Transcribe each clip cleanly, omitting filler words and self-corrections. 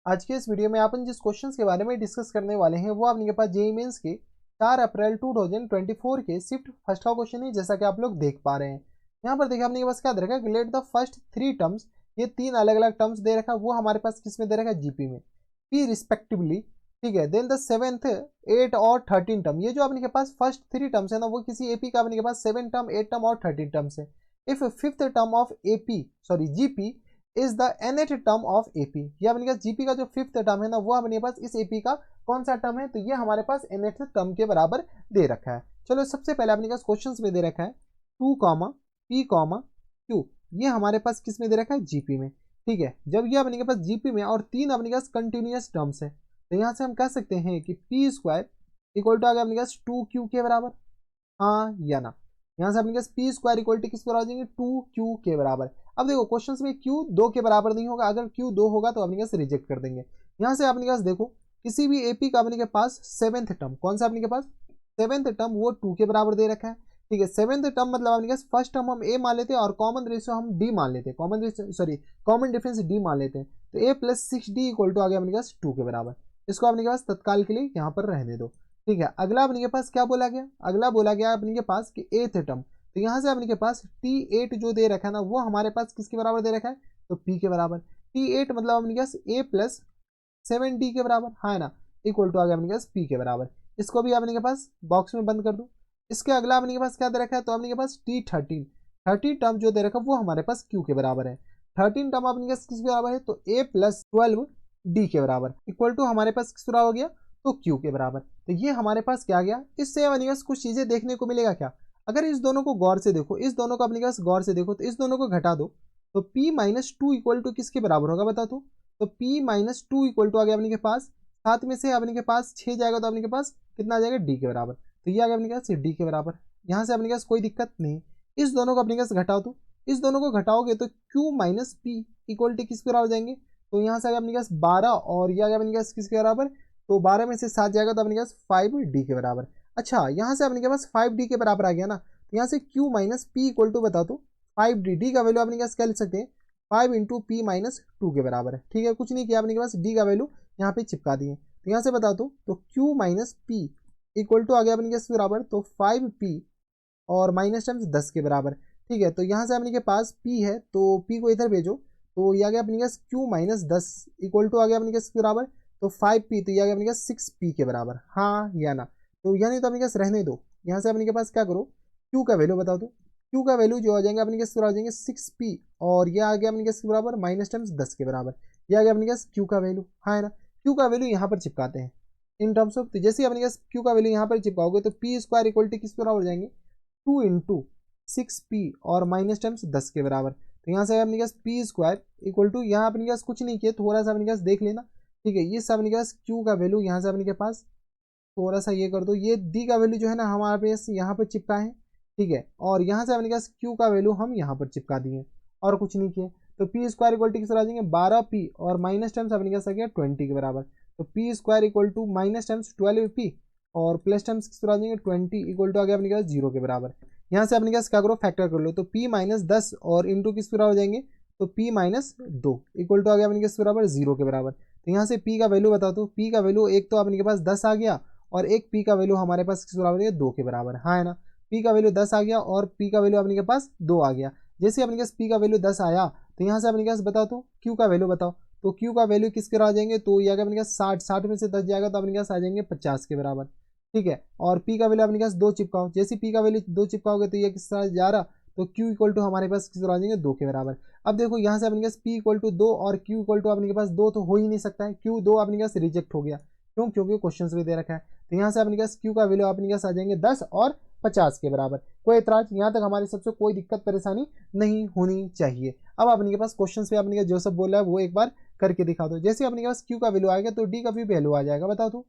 आज के इस वीडियो में अपन जिस क्वेश्चंस के बारे में डिस्कस करने वाले हैं वो आपके पास जेईई मेंस के 4 अप्रैल 2024 के शिफ्ट फर्स्ट का क्वेश्चन है, जैसा कि आप लोग देख पा रहे हैं। यहाँ पर देखिए आपने पास क्या दे रखा है, लेट द फर्स्ट 3 टर्म्स, ये 3 अलग अलग टर्म्स दे रखा है, वो हमारे पास किस में दे रखा है, जीपी में, पी रिस्पेक्टिवली। ठीक है, देन द 7th 8 और 13 टर्म, ये जो आपके पास फर्स्ट 3 टर्म्स है ना, वो किसी एपी का आपके पास 7 टर्म 8 टर्म और 13 टर्म्स है। If fifth term of AP sorry GP is the nth term of AP, ये अपने पास जीपी का जो फिफ्थ टर्म है ना, वो अपने पास इस एपी का कौन सा टर्म है, तो ये हमारे पास nth टर्म के बराबर दे रखा है। चलो सबसे पहले अपने पास क्वेश्चन में दे रखा है 2 कॉमा पी कॉमा क्यू, ये हमारे पास किस में दे रखा है, जीपी में। ठीक है, जब ये अपने पास जीपी में और 3 अपने पास कंटिन्यूस टर्म्स है, तो यहाँ से हम कह सकते हैं कि पी स्क्वायर इक्वल टू आ गया अपने पास 2q के बराबर, हाँ या ना। यहाँ से अपने पास पी स्क्वायर इक्वल टू किस बराबर हो जाएंगे, 2q के बराबर। अब देखो क्वेश्चन में q 2 के बराबर नहीं होगा, अगर q 2 होगा तो अपने पास रिजेक्ट कर देंगे। यहाँ से अपने पास देखो किसी भी एपी का अपने के पास 7th टर्म, कौन सा अपने के पास 7th टर्म, वो 2 के बराबर दे रखा है। ठीक है, 7th टर्म मतलब अपने पास फर्स्ट टर्म हम a मान लेते हैं और कॉमन रेशियो हम d मान लेते हैं, कॉमन डिफरेंस d मान लेते हैं, तो a plus 6d equal to आ गया अपने पास 2 के बराबर। इसको अपने के पास तत्काल के लिए यहाँ पर रहने दो। ठीक है, अगला अपने के पास क्या बोला गया, अगला बोला गया अपने के पास कि एथ टर्म, तो यहाँ से अपने के पास T8 जो दे रखा है ना, वो हमारे पास किसके बराबर दे रखा है, तो P के बराबर। T8 मतलब अपने पास A प्लस 7D के बराबर, हाँ ना, इक्वल टू आ गया अपने पास P के बराबर। इसको भी अपने के पास बॉक्स में बंद कर दो। इसके अगला अपने के पास क्या दे रखा है, तो अपने के पास T13, 30 टर्म जो दे रखा है वो हमारे पास Q के बराबर है। 13 टर्म अपने पास किसके बराबर है, तो A प्लस 12D के बराबर, इक्वल टू हमारे पास किस बराबर हो गया, तो Q के बराबर। तो ये हमारे पास क्या गया, इससे अपने पास कुछ चीजें देखने को मिलेगा क्या, अगर इस दोनों को गौर से देखो, इस दोनों को अपने पास गौर से देखो, तो इस दोनों को घटा दो, तो P माइनस 2 इक्वल टू किसके बराबर होगा बता दो, तो P माइनस 2 इक्वल टू आ गया अपने के पास, 7 में से अपने के पास 6 जाएगा तो अपने के पास कितना आ जाएगा, D के बराबर। तो ये आ गया अपने के पास D के बराबर। यहाँ से अपने के पास कोई दिक्कत नहीं, इस दोनों को अपने के पास घटाओ, तो इस दोनों को घटाओगे तो Q minus P equal to किसके बराबर जाएंगे, तो यहाँ से आ गया अपने के पास 12 और ये आ गया अपने के पास किसके बराबर, तो 12 में से 7 जाएगा तो अपने के पास 5D के बराबर। अच्छा, यहाँ से अपने के पास 5D के बराबर आ गया ना, तो यहाँ से Q minus P equal to बता दो 5D, डी का वैल्यू अपने के पास क्या लिख सकते हैं, 5 इंटू पी माइनस 2 के बराबर है। ठीक है, कुछ नहीं किया अपने के पास, डी का वैल्यू यहाँ पे चिपका दिए, तो यहाँ से बता दो तो Q minus P equal to आ गया अपने के पास बराबर, तो 5P और माइनस टर्म्स 10 के बराबर। ठीक है, तो यहाँ से अपने के पास P है, तो P को इधर भेजो, तो ये आ गया अपने के पास Q माइनस 10 इक्वल टू आ गया अपने के पास बराबर, तो 5P, तो ये आ गया अपने के पास 6P के बराबर, हाँ या ना। तो यानी तो अपने के पास रहने दो, यहाँ से अपने के पास क्या करो, Q का वैल्यू बता दो, Q का वैल्यू जो आ जाएंगे अपने के पास आ जाएंगे 6P और ये आ गया अपने के पास बराबर माइनस टर्म्स 10 के बराबर, ये आ गया अपने के पास Q का वैल्यू, हाँ है ना। Q का वैल्यू यहाँ पर चिपकाते हैं इन टर्म्स ऑफ, तो जैसे अपने के पास Q का वैल्यू यहाँ पर चिपकाओगे तो P स्क्वायर इक्वल टू किस बराबर हो जाएंगे, 2 इंटू 6P और माइनस टर्म्स 10 के बराबर। तो यहाँ से अपने पास P स्क्वायर इक्वल टू, यहाँ अपने पास कुछ नहीं किया, थोड़ा सा अपने पास देख लेना। ठीक है, ये सब अपने पास Q का वैल्यू यहाँ से अपने के पास थोड़ा सा ये कर दो, ये D का वैल्यू जो है ना हमारे पास यहाँ पर चिपका है। ठीक है, और यहाँ से अपने पास Q का वैल्यू हम यहाँ पर चिपका दिए और कुछ नहीं किए, तो P स्क्वायर इक्वल टू किस आ जाएंगे 12P और माइनस टर्म्स अपने पास आ गया 20 के बराबर, तो P square equal to minus terms 12P और प्लस टर्म्स किस आ जाएंगे 20 इक्वल टू आ गया अपने पास 0 के बराबर। यहाँ से अपने पास क्या करो, फैक्टर कर लो, तो P माइनस 10 और इंटू किस बराबर हो जाएंगे, तो P माइनस 2 इक्वल टू आ गया अपने पास बराबर 0 के बराबर। तो यहाँ से P का वैल्यू बता दो, P का वैल्यू एक तो अपने के पास 10 आ गया और एक P का वैल्यू हमारे पास किस बराबर है, 2 के बराबर, हाँ है ना। P का वैल्यू 10 आ गया और P का वैल्यू अपने के पास 2 आ गया। जैसे अपने पास P का वैल्यू 10 आया, तो यहाँ से अपने पास बताओ तो Q का वैल्यू बताओ, तो Q का वैल्यू किसके आ जाएंगे, तो ये अपने पास 60, 60 में से 10 जाएगा तो अपने पास आ जाएंगे 50 के बराबर। ठीक है, और P का वैल्यू अपने पास 2 चिपकाओ, जैसे P का वैल्यू 2 चिपकाओगे तो ये किस तरह जा रहा, तो Q इक्वल टू हमारे पास किस तरह आ जाएंगे 2 के बराबर। अब देखो यहाँ से अपने पास P इक्वल टू 2 और Q इक्वल टू अपने के पास 2 तो हो ही नहीं सकता है, Q 2 अपने पास रिजेक्ट हो गया, क्यों, क्योंकि क्वेश्चन में दे रखा है। तो यहाँ से अपने पास Q का वैल्यू अपने पास आ जाएंगे 10 और 50 के बराबर। कोई एतराज, यहाँ तक हमारे सबसे कोई दिक्कत परेशानी नहीं होनी चाहिए। अब अपने के पास क्वेश्चन पे अपने जो सब बोला है वो एक बार करके दिखा दो। जैसे अपने के पास Q का वैल्यू आएगा तो D का भी वैल्यू आ जाएगा, बताओ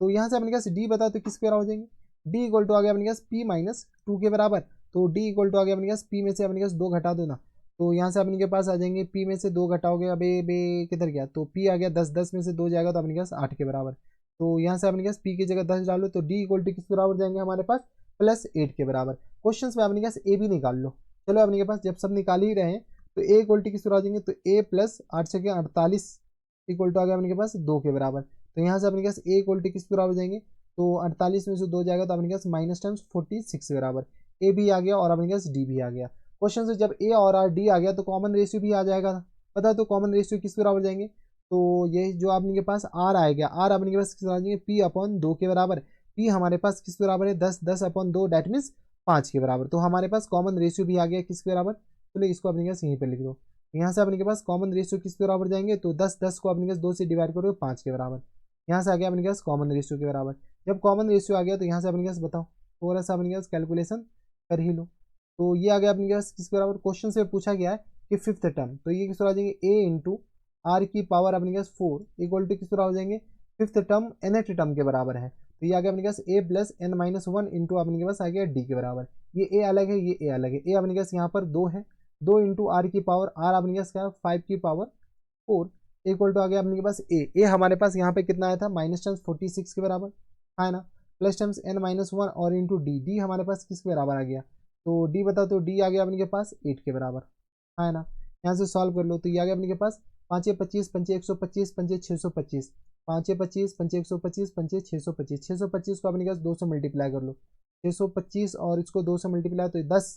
तो यहाँ से अपने पास D बताओ तो किस पे हो जाएंगे, D इक्वल टू आ गया अपने पास P माइनस 2 के बराबर, तो D इक्वल टू आ गया अपने पास P में से अपने पास 2 घटा दो ना, तो यहाँ से अपने के पास आ जाएंगे P में से 2 घटाओगे, अबे बे किधर गया, तो P आ गया 10, 10 में से 2 जाएगा तो अपने पास 8 के बराबर। तो यहाँ से अपने पास P की जगह 10 डालो तो D इक्वल टू किस बराबर जाएंगे हमारे पास प्लस 8 के बराबर। क्वेश्चन में अपने पास A भी निकाल लो। चलो अपने के पास जब सब निकाल ही रहे हैं तो A इक्वल टू किस बराबर आ जाएंगे, तो A प्लस 8 से 48 इक्वल टू आ गया अपने के पास 2 के बराबर। तो यहाँ से अपने के पास ए इक्वल टू किस बराबर जाएंगे, तो 48 में से 2 जाएगा तो अपने के पास माइनस टाइम्स 46 के बराबर। ए भी आ गया और अपने के पास डी भी आ गया। क्वेश्चन से जब ए और आर डी आ गया तो कॉमन रेशियो भी आ जाएगा, पता है। तो कॉमन रेशियो किस बराबर जाएंगे, तो ये जो आपने के पास आर आएगा, आर अपने के पास किस बराबर जाएंगे, पी अपॉन 2 के बराबर। पी हमारे पास किस बराबर है, 10, 10 अपॉन 2 डेट मीन्स 5 के बराबर। तो हमारे पास कॉमन रेशियो भी आ गया किसके बराबर, चलो इसको अपने के पास यहीं पर लिख दो। यहाँ से अपने के पास कॉमन रेशियो किसके बराबर जाएंगे, तो 10, 10 को अपने के पास 2 से डिवाइड करोगे 5 के बराबर। यहाँ से आ गया अपने के पास कॉमन रेशियो के बराबर। जब कॉमन रेशियो आ गया तो यहाँ से अपने के पास बताओ, थोड़ा सा अपने के पास कैलकुलेशन कर ही लो। तो ये आ गया अपने के पास किसके बराबर, क्वेश्चन से पूछा गया है कि फिफ्थ टर्म, तो ये किस बराबर जाएंगे, ए इंटू आर की पावर अपने के पास 4 इक्वल टू किस बराबर जाएंगे, फिफ्थ टर्म nth टर्म के बराबर है। तो ये आ गया अपने के पास ए प्लस एन माइनस 1 इंटू अपने के पास आ गया डी के बराबर। ये ए अलग है, ये ए अलग है। ए अपने के पास यहाँ पर 2 है, 2 इंटू आर की पावर, आर अपने के पास क्या है 5 की पावर 4 इक्वल टू आ गया अपने के पास ए हमारे पास यहाँ पे कितना आया था, माइनस टर्म्स 46 के बराबर है ना, प्लस टर्म्स एन माइनस 1 और इंटू डी हमारे पास किसके बराबर आ गया, तो डी बताओ, तो डी आ गया अपने के पास 8 के बराबर है ना। यहाँ से सॉल्व कर लो तो ये आ गया अपने के पास 5 25 पंचे 125 पंचे 625, 5 25 पंचे 125 पंचे 625, 625 को अपने पास 200 मल्टीप्लाई कर लो, 625 और इसको 200 मल्टीप्लाई तो 10,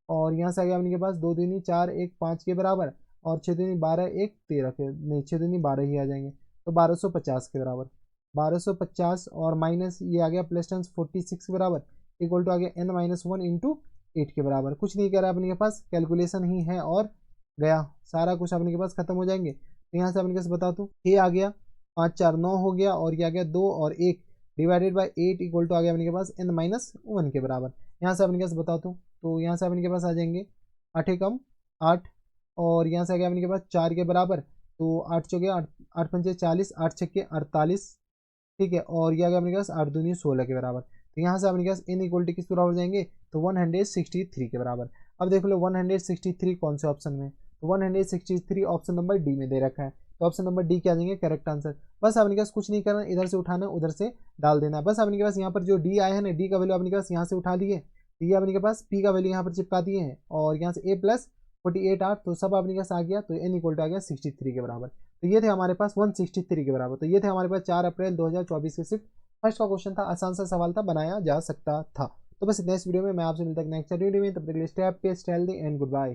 और यहाँ से आ गया अपने के पास 2 दूनी 4 1 5 के बराबर, और 6 दूनी 12 1 13 के, नहीं 6 दूनी 12 ही आ जाएंगे, तो 1250 के बराबर। 1250 और माइनस ये आ गया प्लस टेंस 46 के बराबर इक्वल टू आ गया n माइनस 1 इंटू 8 के बराबर। कुछ नहीं कह रहा अपने के पास, कैलकुलेशन ही है और गया सारा कुछ अपने के पास खत्म हो जाएंगे। तो यहाँ से अपने के पास बता दूँ, ए आ गया 5 4 9 हो गया, और ये आ गया 2 और 1 डिवाइडेड बाई 8 इक्वल टू आ गया अपने के पास n माइनस 1 के बराबर। यहाँ से अपने के पास बता दूँ, तो यहाँ से अपने के पास आ जाएंगे 8 एकम 8, और यहाँ से आ गया अपने के पास 4 के बराबर, तो 8 चौके 8 8 पंचे 40, 8 छक्के 48, ठीक है, और ये आ गया अपने पास 8 दूनी 16 के बराबर। तो यहाँ से अपने पास n इक्वल टू किस बराबर जाएंगे, तो 163 के बराबर। अब देख लो 163 कौन से ऑप्शन में, तो 163 ऑप्शन नंबर डी में दे रखा है, तो ऑप्शन नंबर डी क्या आ जाएंगे करेक्ट आंसर। बस अपने पास कुछ नहीं करना, इधर से उठाना उधर से डाल देना। बस अपने के पास यहाँ पर जो डी आया है ना, डी का वैल्यू अपने पास यहाँ से उठा लिए, तो ये अपने के पास पी का वैल्यू यहाँ पर चिपका दिए हैं, और यहाँ से ए प्लस 48 8, तो सब अपने पास आ गया, तो एन इक्वल टू आ गया 63 के बराबर। तो ये थे हमारे पास 163 के बराबर। तो ये थे हमारे पास 4 अप्रैल 2024 के सिर्फ फर्स्ट का क्वेश्चन था, आसान सा सवाल था, बनाया जा सकता था। तो बस नेक्स्ट वीडियो में मैं आपसे मिलता हूं नेक्स्ट वीडियो में, तब तक के लिए stay happy, stay healthy and good bye.